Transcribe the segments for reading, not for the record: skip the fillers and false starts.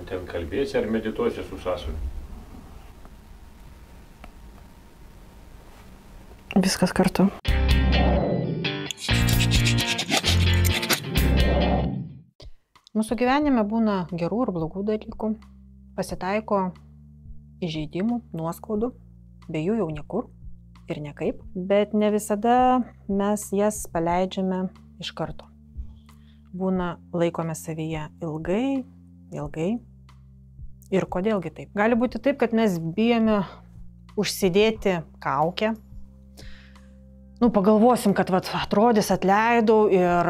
ten kalbėsi ar medituosi su sąsiuviu? Viskas kartu. Mūsų gyvenime būna gerų ir blogų dalykų. Pasitaiko įžeidimų, nuoskaudų, be jų jau niekur ir nekaip. Bet ne visada mes jas paleidžiame iš karto. Būna laikome savyje ilgai. Ir kodėlgi taip? Gali būti taip, kad mes bijome užsidėti kaukę. Pagalvosim, kad atrodys atleidau ir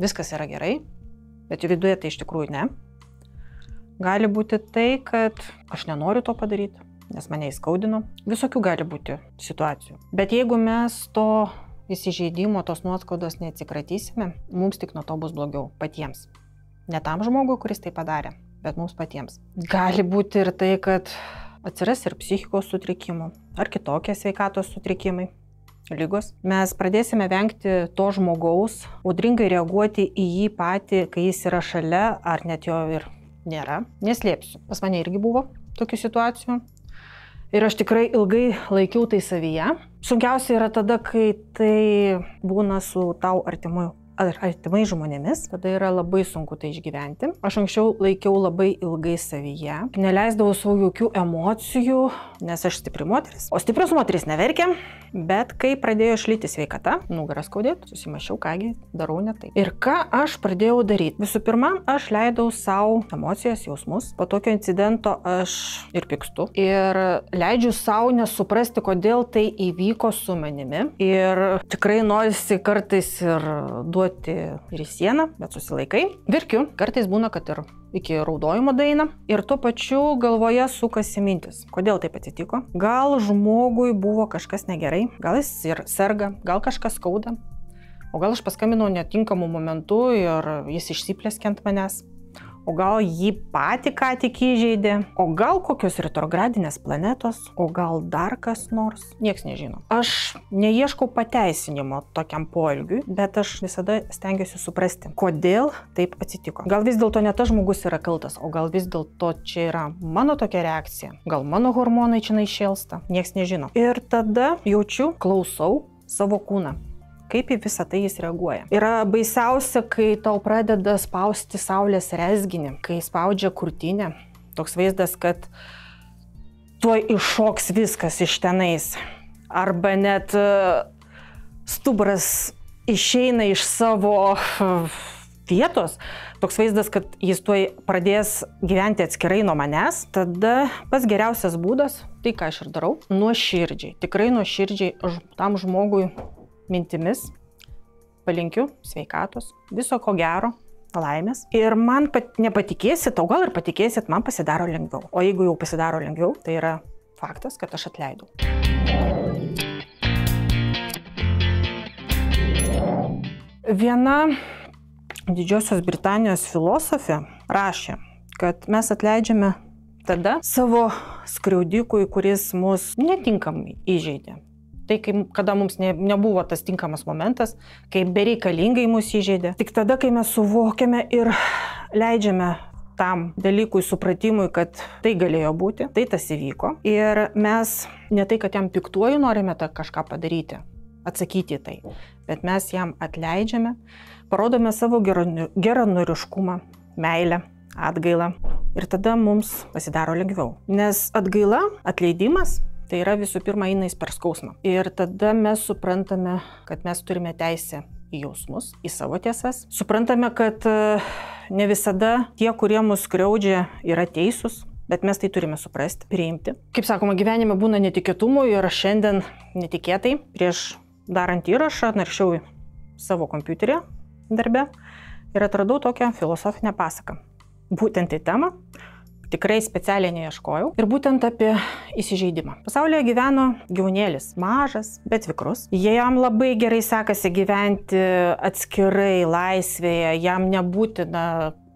viskas yra gerai, bet viduje tai iš tikrųjų ne. Gali būti tai, kad aš nenoriu to padaryti, nes mane įskaudino. Visokių gali būti situacijų. Bet jeigu mes to įsižeidimo, tos nuoskaudos neatsikratysime, mums tik nuo to bus blogiau patiems. Ne tam žmogui, kuris tai padarė, bet mums patiems. Gali būti ir tai, kad atsiras ir psichikos sutrikimų, ar kitokie sveikatos sutrikimai, lygos. Mes pradėsime vengti to žmogaus, audringai reaguoti į jį patį, kai jis yra šalia, ar net jo ir nėra. Neslėpsiu. Pas mane irgi buvo tokių situacijų. Ir aš tikrai ilgai laikiau tai savyje. Sunkiausia yra tada, kai tai būna su tau artimai žmonėmis. Tada yra labai sunku tai išgyventi. Aš anksčiau laikiau labai ilgai savyje. Neleisdavau savo jokių emocijų, nes aš stipri moteris. O stiprios moteris neverkia. Bet kai pradėjo šlyti sveikata, nugarą skaudėti, susimašiau, kągi, darau ne taip. Ir ką aš pradėjau daryti? Visų pirma, aš leidau savo emocijas, jausmus. Po tokio incidento aš ir pykstu. Ir leidžiu savo nesuprasti, kodėl tai įvyko su manimi. Ir tikrai norisi kartais ir duoti ir į sieną, bet susilaikai. Verkiu. Kartais būna, kad ir iki raudojimo daina. Ir tuo pačiu galvoje sukasi mintis. Kodėl taip atsitiko? Gal žmogui buvo kažkas negerai, gal jis ir serga, gal kažkas skauda. O gal aš paskambinau netinkamu momentu ir jis išsiplėskė ant manęs. O gal jį patį ką tik įžeidė. O gal kokios retrogradinės planetos. O gal dar kas nors. Niekas nežino. Aš neieškau pateisinimo tokiam poelgiui, bet aš visada stengiuosi suprasti, kodėl taip atsitiko. Gal vis dėlto ne tas žmogus yra kaltas, o gal vis dėlto čia yra mano tokia reakcija. Gal mano hormonai čia iššėlsta. Niekas nežino. Ir tada jaučiu, klausau savo kūną. Kaip į visą tai jis reaguoja. Yra baisiausia, kai tau pradeda spausti saulės rezginį, kai spaudžia krūtinę. Toks vaizdas, kad tuoj iššoks viskas iš tenais. Arba net stuburas išeina iš savo vietos. Toks vaizdas, kad jis tuoj pradės gyventi atskirai nuo manęs. Tada pats geriausias būdas, tai ką aš ir darau, nuoširdžiai, tikrai nuoširdžiai tam žmogui mintimis palinkiu sveikatos, viso ko gero, laimės. Ir man nepatikėsit, o gal ir patikėsit, man pasidaro lengviau. O jeigu jau pasidaro lengviau, tai yra faktas, kad aš atleidau. Viena Didžiosios Britanijos filosofė rašė, kad mes atleidžiame tada savo skriaudikui, kuris mus netinkamai įžeidė. Tai kada mums nebuvo tas tinkamas momentas, kai bereikalingai mus įžeidė. Tik tada, kai mes suvokiame ir leidžiame tam dalykui supratimui, kad tai galėjo būti, tai tas įvyko. Ir mes ne tai, kad jam piktuoju norime kažką padaryti, atsakyti tai, bet mes jam atleidžiame, parodome savo geranoriškumą, meilę, atgailą. Ir tada mums pasidaro lengviau. Nes atgaila, atleidimas, tai yra visų pirma einais per skausmą. Ir tada mes suprantame, kad mes turime teisę į jausmus, į savo tiesas. Suprantame, kad ne visada tie, kurie mus skriaudžia, yra teisūs, bet mes tai turime suprasti, priimti. Kaip sakoma, gyvenime būna netikėtumų ir šiandien netikėtai prieš darant įrašą naršiau savo kompiuterį darbe ir atradau tokią filosofinę pasaką. Būtent į temą. Tikrai specialiai neieškojau. Ir būtent apie įsižeidimą. Pasaulyje gyveno gyvūnėlis. Mažas, bet vikrus. Jam labai gerai sekasi gyventi atskirai, laisvėje. Jam nebūtina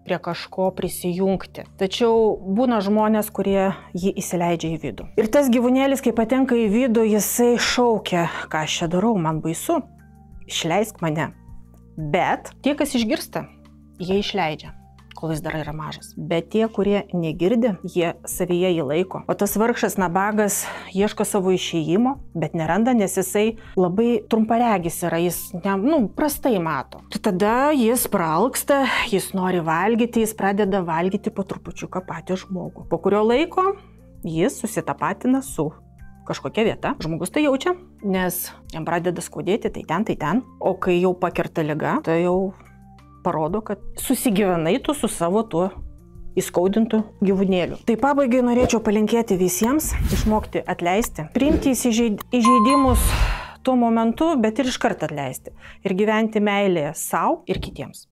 prie kažko prisijungti. Tačiau būna žmonės, kurie jį įsileidžia į vidų. Ir tas gyvūnėlis, kai patenka į vidų, jisai šaukia, ką aš čia darau, man baisu. Išleisk mane. Bet tie, kas išgirsta, jie išleidžia. kol jis dar yra mažas. Bet tie, kurie negirdi, jie savyje jį laiko. O tas vargšas nabagas ieško savo išėjimo, bet neranda, nes jisai labai trumparegis yra, jis prastai mato. Tada jis praalksta, jis nori valgyti, jis pradeda valgyti po trupučiuką patį žmogų. Po kurio laiko jis susitapatina su kažkokia vieta. Žmogus tai jaučia, nes jam pradeda skaudėti tai ten. O kai jau pakerta liga, tai jau parodo, kad susigyvenai tu su savo tuo įskaudintų gyvūnėliu. Tai pabaigai norėčiau palinkėti visiems išmokti atleisti, priimti įžeidimus tuo momentu, bet ir iš karto atleisti. Ir gyventi meilėje sau ir kitiems.